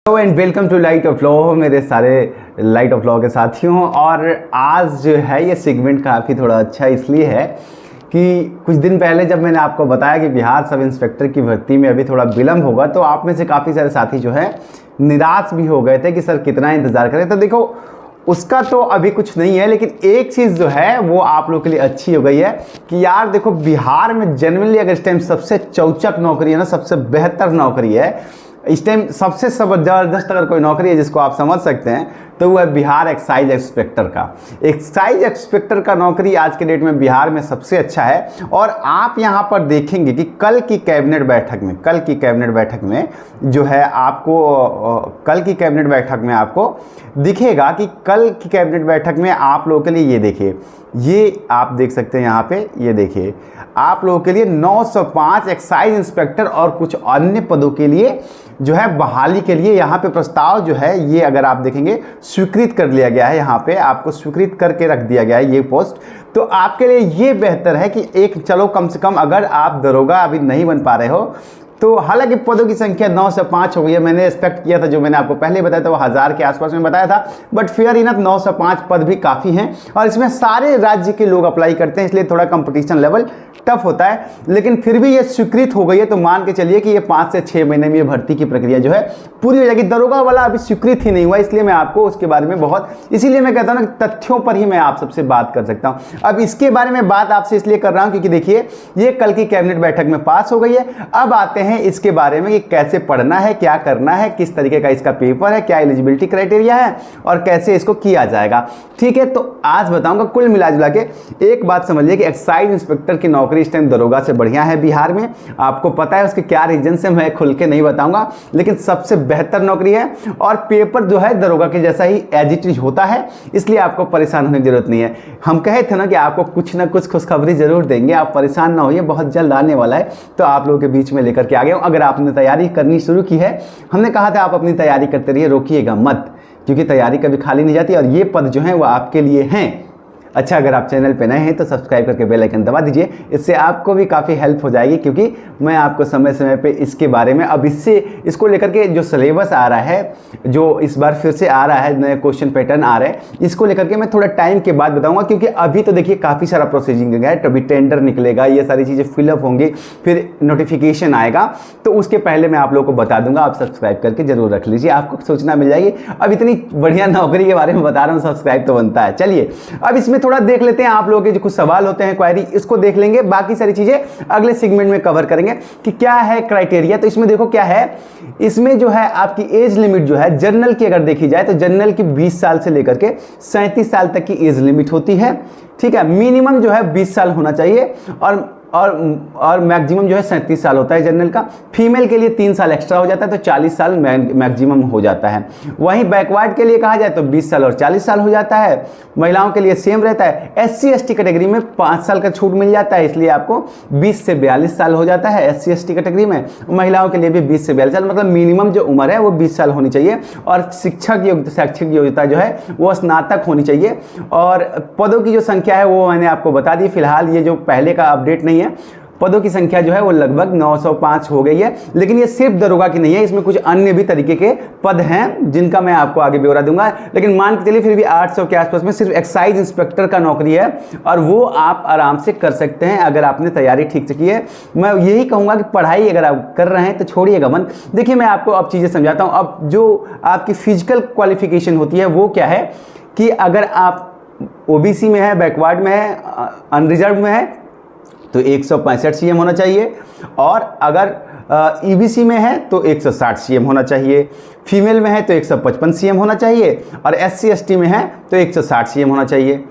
Hello and welcome to light of law, मेरे सारे light of law के साथियों। और आज जो है ये सेगमेंट काफ़ी थोड़ा अच्छा इसलिए है कि कुछ दिन पहले जब मैंने आपको बताया कि बिहार सब इंस्पेक्टर की भर्ती में अभी थोड़ा विलम्ब होगा, तो आप में से काफ़ी सारे साथी जो है निराश भी हो गए थे कि सर कितना इंतज़ार करें। तो देखो उसका तो अभी कुछ नहीं है, लेकिन एक चीज़ जो है वो आप लोग के लिए अच्छी हो गई है कि यार देखो बिहार में जनरली अगर इस टाइम सबसे चौचक नौकरी है ना, सबसे बेहतर नौकरी है इस टाइम, सबसे ज़बरदस्त अगर कोई नौकरी है जिसको आप समझ सकते हैं तो वो है बिहार एक्साइज इंस्पेक्टर का। एक्साइज इंस्पेक्टर का नौकरी आज के डेट में बिहार में सबसे अच्छा है। और आप यहाँ पर देखेंगे कि कल की कैबिनेट बैठक में जो है आपको दिखेगा कि कल की कैबिनेट बैठक में आप लोगों के लिए ये देखिए, ये आप देख सकते हैं यहाँ पे, ये देखिए आप लोगों के लिए 905 एक्साइज इंस्पेक्टर और कुछ अन्य पदों के लिए जो है बहाली के लिए यहाँ पे प्रस्ताव जो है ये अगर आप देखेंगे स्वीकृत कर लिया गया है। यहाँ पे आपको स्वीकृत करके रख दिया गया है ये पोस्ट। तो आपके लिए ये बेहतर है कि एक चलो कम से कम अगर आप दरोगा अभी नहीं बन पा रहे हो तो, हालांकि पदों की संख्या 9 से 5 हो गई है। मैंने एक्सपेक्ट किया था, जो मैंने आपको पहले बताया था वो 1000 के आसपास में बताया था, बट फेयर इनफ 9 से 5 पद भी काफ़ी हैं और इसमें सारे राज्य के लोग अप्लाई करते हैं, इसलिए थोड़ा कंपटीशन लेवल टफ होता है। लेकिन फिर भी ये स्वीकृत हो गई है तो मान के चलिए कि ये 5 से 6 महीने में ये भर्ती की प्रक्रिया जो है पूरी हो जाएगी। दरोगा वाला अभी स्वीकृत ही नहीं हुआ, इसलिए मैं आपको उसके बारे में इसीलिए मैं कहता हूँ ना तथ्यों पर ही मैं आप सबसे बात कर सकता हूँ। अब इसके बारे में बात आपसे इसलिए कर रहा हूँ क्योंकि देखिए ये कल की कैबिनेट बैठक में पास हो गई है। अब आते हैं इसके बारे में कि कैसे पढ़ना है, क्या करना है, किस तरीके का इसका पेपर है, क्या एलिजिबिलिटी क्राइटेरिया है और कैसे इसको किया जाएगा। ठीक है, तो आज बताऊंगा। कुल मिला जुला के एक बात समझिए कि एक्साइज इंस्पेक्टर की नौकरी इस टाइम दरोगा से बढ़िया है बिहार में। आपको पता है उसके क्या रीजन से, मैं खुल के नहीं बताऊंगा, लेकिन सबसे बेहतर नौकरी है और पेपर जो है दरोगा के जैसा ही एज इट इज होता है, इसलिए आपको परेशान होने की जरूरत नहीं है। हम कहे थे ना कि आपको कुछ ना कुछ खुशखबरी जरूर देंगे, आप परेशान ना होइए, बहुत जल्द आने वाला है। तो आप लोगों के बीच में लेकर के आ गए हूं। अगर आपने तैयारी करनी शुरू की है, हमने कहा था आप अपनी तैयारी करते रहिए, रोकिएगा मत, क्योंकि तैयारी कभी खाली नहीं जाती और ये पद जो हैं वो आपके लिए हैं। अच्छा, अगर आप चैनल पे नए हैं तो सब्सक्राइब करके बेल आइकन दबा दीजिए, इससे आपको भी काफ़ी हेल्प हो जाएगी, क्योंकि मैं आपको समय समय पे इसके बारे में अब इसको लेकर के जो सिलेबस आ रहा है, जो इस बार फिर से आ रहा है, नए क्वेश्चन पैटर्न आ रहे हैं, इसको लेकर के मैं थोड़ा टाइम के बाद बताऊंगा। क्योंकि अभी तो देखिए काफ़ी सारा प्रोसीजिंग है, अभी टेंडर निकलेगा, ये सारी चीज़ें फिलअप होंगी, फिर नोटिफिकेशन आएगा, तो उसके पहले मैं आप लोगों को बता दूंगा। आप सब्सक्राइब करके जरूर रख लीजिए, आपको सूचना मिल जाएगी। अब इतनी बढ़िया नौकरी के बारे में बता रहा हूँ, सब्सक्राइब तो बनता है। चलिए अब इसमें थोड़ा देख लेते हैं, आप लोगों के जो कुछ सवाल होते हैं, क्वेरी, इसको देख लेंगे। बाकी सारी चीजें अगले सेगमेंट में कवर करेंगे कि क्या है क्राइटेरिया। तो इसमें देखो क्या है, इसमें जो है आपकी एज लिमिट जो है जनरल की अगर देखी जाए तो जनरल की 20 साल से लेकर के 37 साल तक की एज लिमिट होती है। ठीक है, मिनिमम जो है 20 साल होना चाहिए और मैक्सिमम जो है 37 साल होता है जनरल का। फीमेल के लिए 3 साल एक्स्ट्रा हो जाता है तो 40 साल मैक्सिमम हो जाता है। वहीं बैकवर्ड के लिए कहा जाए तो 20 साल और 40 साल हो जाता है। महिलाओं के लिए सेम रहता है। SC ST कैटेगरी में 5 साल का छूट मिल जाता है, इसलिए आपको 20 से 42 साल हो जाता है SC ST कैटेगरी में। महिलाओं के लिए भी 20 से 42 साल, मतलब मिनिमम जो उम्र है वो 20 साल होनी चाहिए। और शैक्षिक योग्यता जो है वो स्नातक होनी चाहिए। और पदों की जो संख्या है वो मैंने आपको बता दी। फिलहाल ये जो पहले का अपडेट नहीं है, पदों की संख्या जो है वो लगभग 905 हो गई है। लेकिन ये सिर्फ दरोगा की नहीं है, इसमें कुछ अन्य भी तरीके के पद हैं जिनका मैं आपको आगे ब्यौरा दूंगा। लेकिन मान के चलिए फिर भी 800 के आसपास में सिर्फ एक्साइज इंस्पेक्टर का नौकरी है और वो आप आराम से कर सकते हैं अगर आपने तैयारी ठीक से की है। मैं यही कहूँगा कि पढ़ाई अगर आप कर रहे हैं तो छोड़िएगा मन। देखिए मैं आपको अब चीज़ें समझाता हूँ। अब जो आपकी फिजिकल क्वालिफिकेशन होती है वो क्या है कि अगर आप OBC में है, बैकवर्ड में है, अनरिजर्व में है तो 165 CM होना चाहिए। और अगर EBC में है तो 160 CM होना चाहिए। फीमेल में है तो 155 CM होना चाहिए। और SC ST में है तो 160 CM होना चाहिए।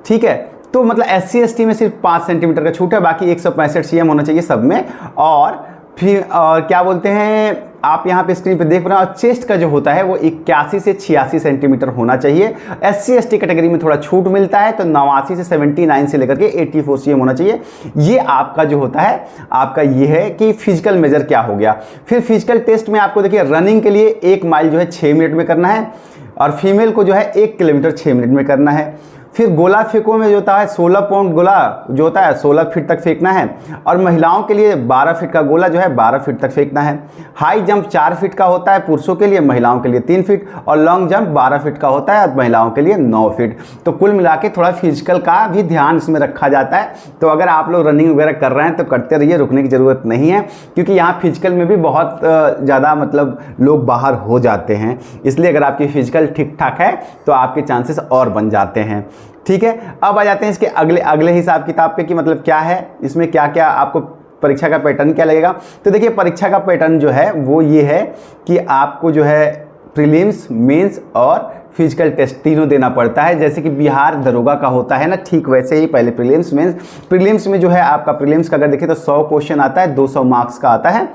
ठीक है, तो मतलब SC ST में सिर्फ 5 सेंटीमीटर का छूट है, बाकी 165 CM होना चाहिए सब में। और फिर क्या बोलते हैं, आप यहाँ पे स्क्रीन पे देख रहे हैं, और चेस्ट का जो होता है वो 81 से 86 सेंटीमीटर होना चाहिए। SC ST कैटेगरी में थोड़ा छूट मिलता है तो 89 से 79 से लेकर के 84 CM होना चाहिए। ये आपका जो होता है, आपका ये है कि फिजिकल मेजर क्या हो गया। फिर फिजिकल टेस्ट में आपको देखिए रनिंग के लिए 1 माइल जो है 6 मिनट में करना है और फीमेल को जो है 1 किलोमीटर 6 मिनट में करना है। फिर गोला फेंको में जो होता है 16 पाउंड गोला जो होता है 16 फीट तक फेंकना है, और महिलाओं के लिए 12 फीट का गोला जो है 12 फीट तक फेंकना है। हाई जंप 4 फीट का होता है पुरुषों के लिए, महिलाओं के लिए 3 फीट, और लॉन्ग जंप 12 फीट का होता है और महिलाओं के लिए 9 फीट। तो कुल मिला के थोड़ा फिजिकल का भी ध्यान इसमें रखा जाता है। तो अगर आप लोग रनिंग वगैरह कर रहे हैं तो करते रहिए, रुकने की ज़रूरत नहीं है, क्योंकि यहाँ फिजिकल में भी बहुत ज़्यादा मतलब लोग बाहर हो जाते हैं। इसलिए अगर आपकी फिजिकल ठीक ठाक है तो आपके चांसेस और बन जाते हैं। ठीक है, अब आ जाते हैं इसके अगले हिसाब किताब पे कि मतलब क्या है इसमें, क्या क्या आपको परीक्षा का पैटर्न क्या लगेगा। तो देखिए परीक्षा का पैटर्न जो है वो ये है कि आपको जो है प्रीलिम्स, मेंस और फिजिकल टेस्ट तीनों देना पड़ता है। जैसे कि बिहार दरोगा का होता है ना, ठीक वैसे ही पहले प्रीलिम्स, मेंस। प्रीलिम्स में जो है आपका प्रीलिम्स का अगर देखें तो 100 क्वेश्चन आता है, 200 मार्क्स का आता है,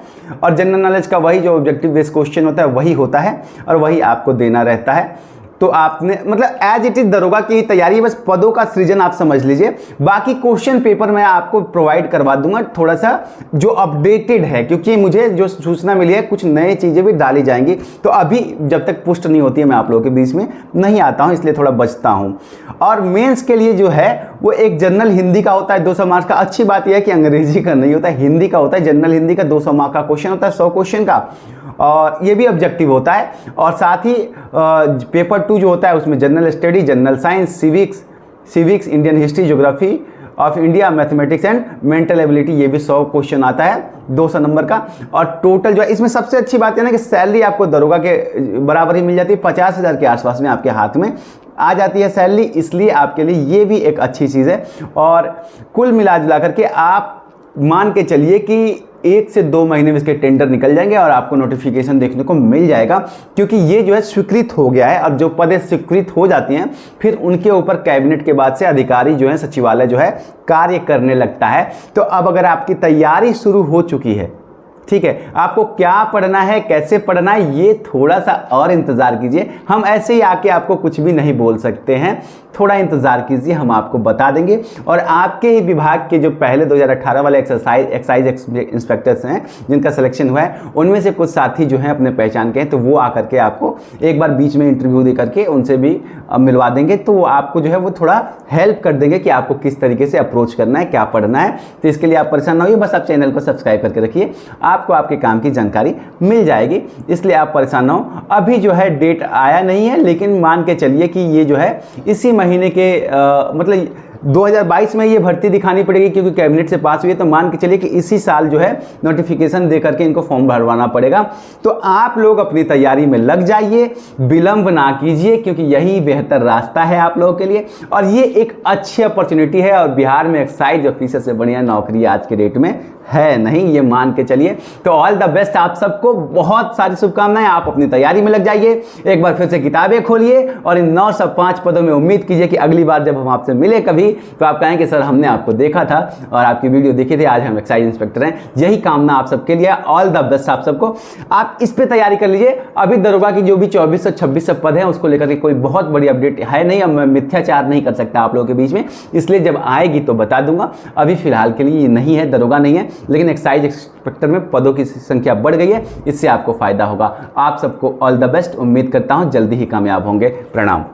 और जनरल नॉलेज का वही जो ऑब्जेक्टिव बेस्ड क्वेश्चन होता है वही होता है, और वही आपको देना रहता है। तो आपने मतलब एज इट इज दरोगा की तैयारी, बस पदों का सृजन आप समझ लीजिए। बाकी क्वेश्चन पेपर मैं आपको प्रोवाइड करवा दूंगा थोड़ा सा जो अपडेटेड है, क्योंकि मुझे जो सूचना मिली है कुछ नए चीज़ें भी डाली जाएंगी। तो अभी जब तक पुष्ट नहीं होती है मैं आप लोगों के बीच में नहीं आता हूं, इसलिए थोड़ा बचता हूं। और मेंस के लिए जो है वो एक जनरल हिंदी का होता है 200 मार्क्स का। अच्छी बात यह है कि अंग्रेजी का नहीं होता है, हिंदी का होता है। जनरल हिंदी का 200 मार्क्स का क्वेश्चन होता है, 100 क्वेश्चन का, और ये भी ऑब्जेक्टिव होता है। और साथ ही पेपर 2 जो होता है उसमें general study, general science, civics, Indian history, geography of India, mathematics and mental ability, ये भी 100 क्वेश्चन आता है 200 नंबर का। और टोटल जो है इसमें सबसे अच्छी बात है ना कि सैलरी आपको दरोगा के बराबर ही मिल जाती है, 50,000 के आसपास में आपके हाथ में आ जाती है सैलरी, इसलिए आपके लिए ये भी एक अच्छी चीज़ है। और कुल मिला जुला करके आप मान के चलिए कि 1 से 2 महीने में इसके टेंडर निकल जाएंगे और आपको नोटिफिकेशन देखने को मिल जाएगा, क्योंकि ये जो है स्वीकृत हो गया है। और जो पदें स्वीकृत हो जाती हैं फिर उनके ऊपर कैबिनेट के बाद से अधिकारी जो है सचिवालय जो है कार्य करने लगता है। तो अब अगर आपकी तैयारी शुरू हो चुकी है, ठीक है, आपको क्या पढ़ना है, कैसे पढ़ना है, ये थोड़ा सा और इंतज़ार कीजिए। हम ऐसे ही आके आपको कुछ भी नहीं बोल सकते हैं, थोड़ा इंतज़ार कीजिए, हम आपको बता देंगे। और आपके ही विभाग के जो पहले 2018 वाले एक्साइज इंस्पेक्टर्स हैं जिनका सिलेक्शन हुआ है, उनमें से कुछ साथी जो हैं अपने पहचान के हैं, तो वो आकर के आपको एक बार बीच में इंटरव्यू दे करके उनसे भी मिलवा देंगे। तो वो आपको जो है वो थोड़ा हेल्प कर देंगे कि आपको किस तरीके से अप्रोच करना है, क्या पढ़ना है। तो इसके लिए आप परेशान ना होइए, बस आप चैनल को सब्सक्राइब करके रखिए, आपको आपके काम की जानकारी मिल जाएगी, इसलिए आप परेशान ना हो। अभी जो है डेट आया नहीं है, लेकिन मान के चलिए कि ये जो है इसी महीने के मतलब 2022 में ये भर्ती दिखानी पड़ेगी, क्योंकि कैबिनेट से पास हुई है। तो मान के चलिए कि इसी साल जो है नोटिफिकेशन दे करके इनको फॉर्म भरवाना पड़ेगा। तो आप लोग अपनी तैयारी में लग जाइए, विलंब ना कीजिए, क्योंकि यही बेहतर रास्ता है आप लोगों के लिए। और ये एक अच्छी अपॉर्चुनिटी है, और बिहार में एक्साइज ऑफिसर से बढ़िया नौकरी आज के डेट में है नहीं, ये मान के चलिए। तो ऑल द बेस्ट आप सबको, बहुत सारी शुभकामनाएं। आप अपनी तैयारी में लग जाइए, एक बार फिर से किताबें खोलिए, और इन 905 पदों में उम्मीद कीजिए कि अगली बार जब हम आपसे मिले कभी तो आप कहें कि सर हमने आपको देखा था और आपकी वीडियो देखी थी, आज हम एक्साइज इंस्पेक्टर हैं। यही कामना आप सबके लिए। ऑल द बेस्ट आप सबको, आप इस पे तैयारी कर लीजिए। अभी दरोगा की जो भी 2426 पद हैं उसको लेकर के कोई बहुत बड़ी अपडेट है नहीं, अब मैं मिथ्याचार नहीं कर सकता आप लोगों के बीच में, इसलिए जब आएगी तो बता दूंगा। अभी फिलहाल के लिए ये नहीं है, दरोगा नहीं है, लेकिन एक्साइज इंस्पेक्टर में पदों की संख्या बढ़ गई है, इससे आपको फायदा होगा। आप सबको ऑल द बेस्ट, उम्मीद करता हूं जल्दी ही कामयाब होंगे। प्रणाम।